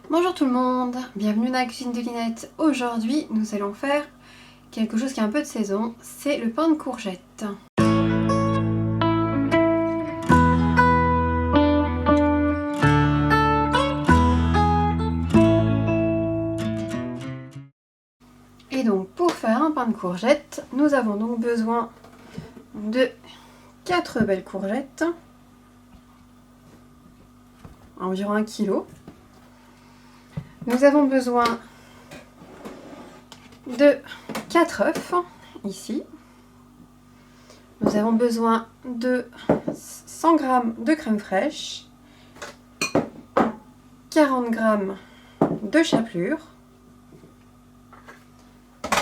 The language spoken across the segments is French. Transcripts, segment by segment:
Bonjour tout le monde, bienvenue dans la cuisine de Linette. Aujourd'hui, nous allons faire quelque chose qui est un peu de saison, c'est le pain de courgette. Et donc, pour faire un pain de courgette, nous avons donc besoin de 4 belles courgettes, environ 1 kg. Nous avons besoin de 4 œufs, ici. Nous avons besoin de 100 g de crème fraîche, 40 g de chapelure.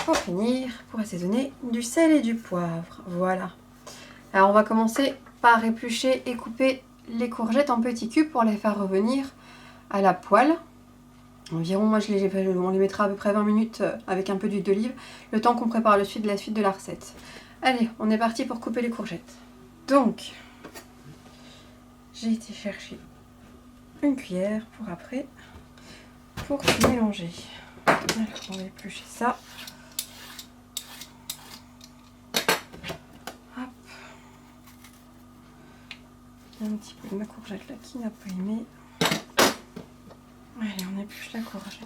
Pour finir, pour assaisonner, du sel et du poivre. Voilà. Alors on va commencer par éplucher et couper les courgettes en petits cubes pour les faire revenir à la poêle. Environ, on les mettra à peu près 20 minutes avec un peu d'huile d'olive, le temps qu'on prépare la suite de la recette. Allez, on est parti pour couper les courgettes. Donc, j'ai été chercher une cuillère pour après, pour mélanger. Alors, on va éplucher ça. Hop. Il y a un petit peu de ma courgette là qui n'a pas aimé. Allez, on épluche la courgette.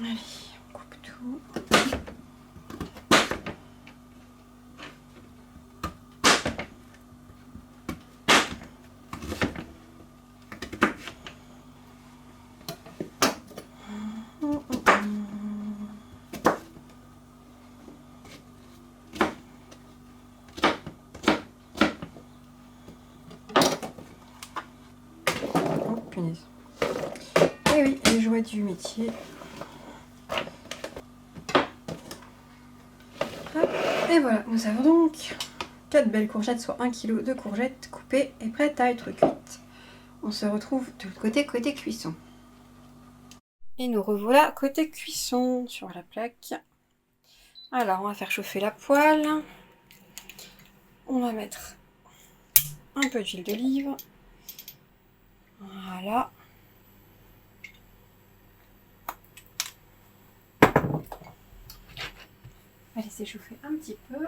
Allez, on coupe tout. Oh, punaise. Et oui, les joies du métier. Et voilà, nous avons donc 4 belles courgettes, soit 1 kg de courgettes coupées et prêtes à être cuites. On se retrouve de l'autre côté, côté cuisson. Et nous revoilà côté cuisson sur la plaque. Alors, on va faire chauffer la poêle. On va mettre un peu d'huile d'olive. Voilà. On va laisser chauffer un petit peu.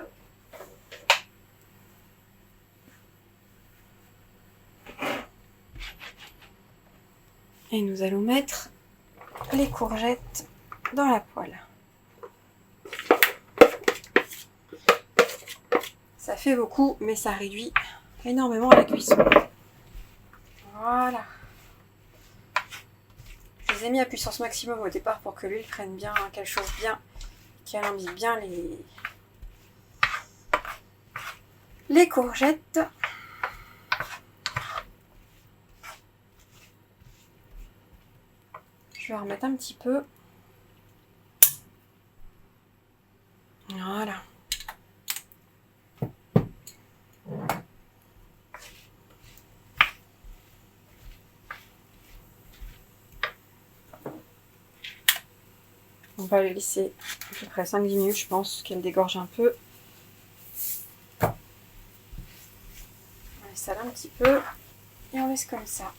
Et nous allons mettre les courgettes dans la poêle. Ça fait beaucoup, mais ça réduit énormément la cuisson. Voilà. Je les ai mis à puissance maximum au départ pour que l'huile prenne bien, qu'elle chauffe bien, qu'elle imbibe bien les courgettes. Je vais remettre un petit peu. Voilà. On va les laisser à peu près 5-10 minutes, je pense, qu'elle dégorge un peu. On laisse ça là un petit peu et on laisse comme ça.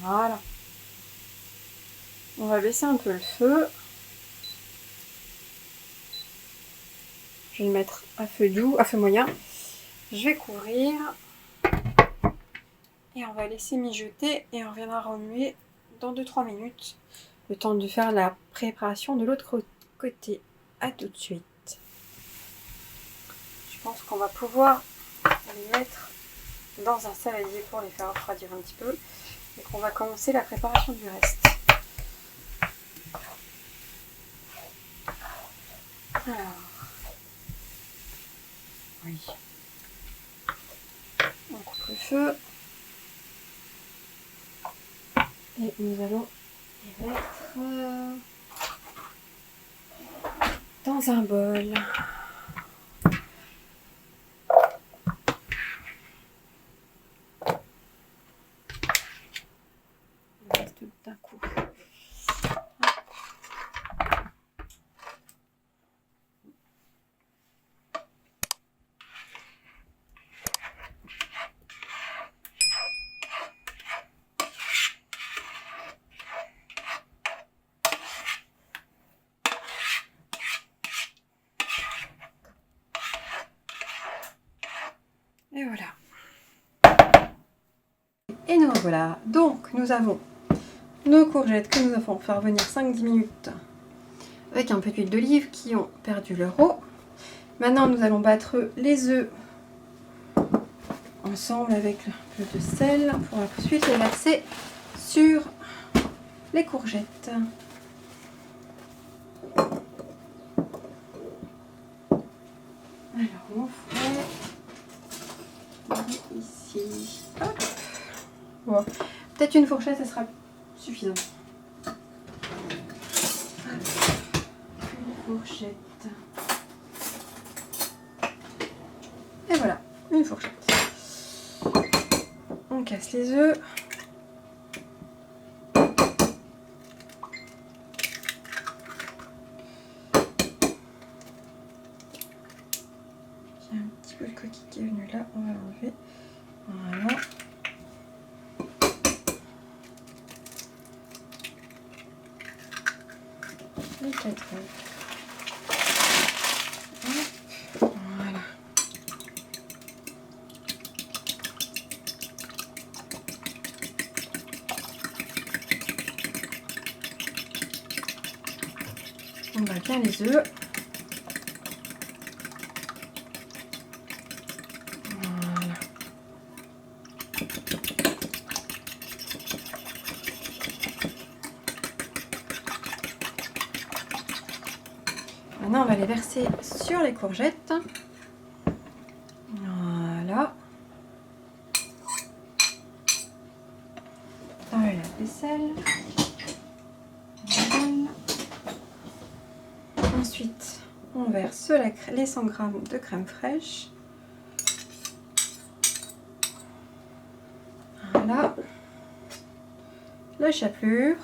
Voilà. On va baisser un peu le feu. Je vais le mettre à feu doux, à feu moyen. Je vais couvrir. Et on va laisser mijoter et on reviendra remuer dans 2-3 minutes. le temps de faire la préparation de l'autre côté. À tout de suite. Je pense qu'on va pouvoir les mettre dans un saladier pour les faire refroidir un petit peu et qu'on va commencer la préparation du reste. Alors, oui. On coupe le feu et nous allons les mettre dans un bol. On reste tout d'un coup. Et voilà. Et nous voilà. Donc nous avons nos courgettes que nous avons fait revenir 5-10 minutes avec un peu d'huile d'olive qui ont perdu leur eau. Maintenant nous allons battre les œufs ensemble avec un peu de sel pour ensuite les verser sur les courgettes. Alors mon fouet ici. Hop. Bon. Peut-être une fourchette, ça sera suffisant. Une fourchette. Et voilà, une fourchette. On casse les œufs. Il y a un petit peu de coquille qui est venu là, on va l'enlever. Voilà. Les 4 œufs. Voilà. On bat bien les œufs. Voilà. Maintenant, on va les verser sur les courgettes. Voilà. Dans la vaisselle. Voilà. Ensuite, on verse les 100 g de crème fraîche. Voilà. La chapelure.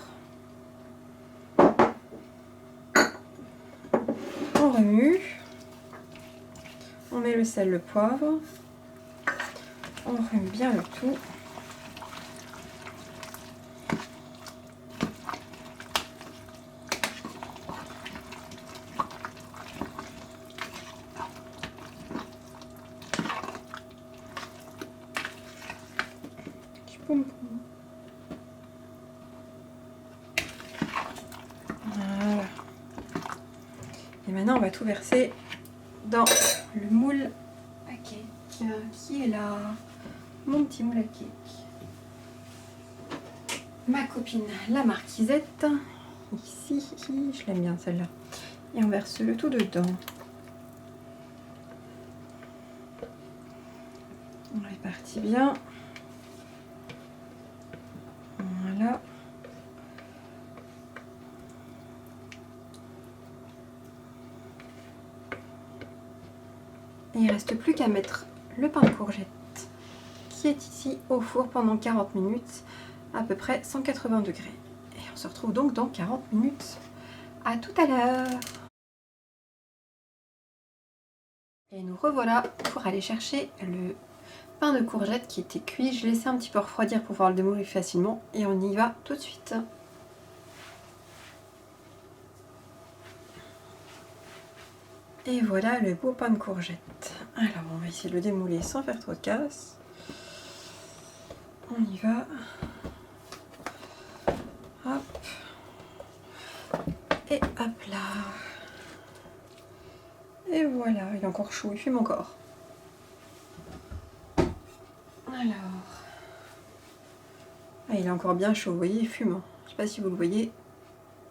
On remue. On met le sel, le poivre. On remue bien le tout. Voilà. Et maintenant, on va tout verser dans le moule à cake qui est là. Mon petit moule à cake. Ma copine, la marquisette. Ici, je l'aime bien celle-là. Et on verse le tout dedans. On répartit bien. Voilà. Et il ne reste plus qu'à mettre le pain de courgette qui est ici au four pendant 40 minutes, à peu près 180 degrés. Et on se retrouve donc dans 40 minutes. À tout à l'heure. Et nous revoilà pour aller chercher le pain de courgette qui était cuit. Je l'ai laissé un petit peu refroidir pour pouvoir le démouler facilement et on y va tout de suite. Et voilà le beau pain de courgette. Alors on va essayer de le démouler sans faire trop de casse. On y va. Hop. Et hop là. Et voilà, il est encore chaud, il fume encore. Alors. Ah, il est encore bien chaud, vous voyez, il fume. Je ne sais pas si vous le voyez.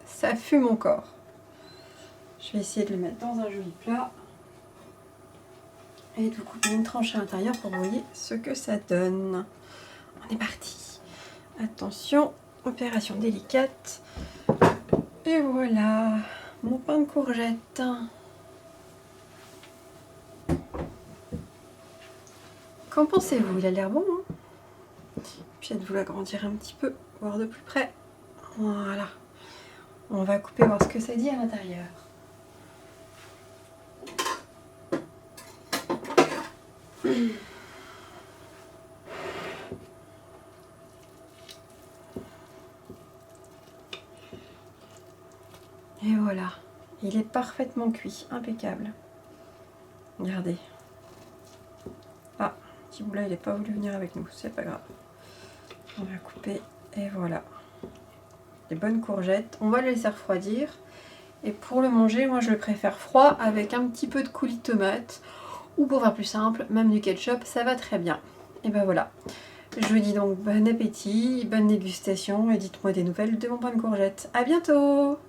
Ça fume encore. Je vais essayer de le mettre dans un joli plat. Et de vous couper une tranche à l'intérieur pour que vous voyez ce que ça donne. On est parti. Attention, opération délicate. Et voilà, mon pain de courgette. Qu'en pensez-vous? Il a l'air bon, hein? Puis de vous l'agrandir un petit peu, voir de plus près. Voilà. On va couper, voir ce que ça dit à l'intérieur. Et voilà, il est parfaitement cuit, impeccable. Regardez. Ah, petit bout là, il n'est pas voulu venir avec nous, c'est pas grave. On va couper, et voilà. Des bonnes courgettes, on va les laisser refroidir. Et pour le manger, moi je le préfère froid avec un petit peu de coulis de tomate. Ou pour faire plus simple, même du ketchup, ça va très bien. Et ben voilà. Je vous dis donc bon appétit, bonne dégustation et dites-moi des nouvelles de mon pain de courgette. À bientôt!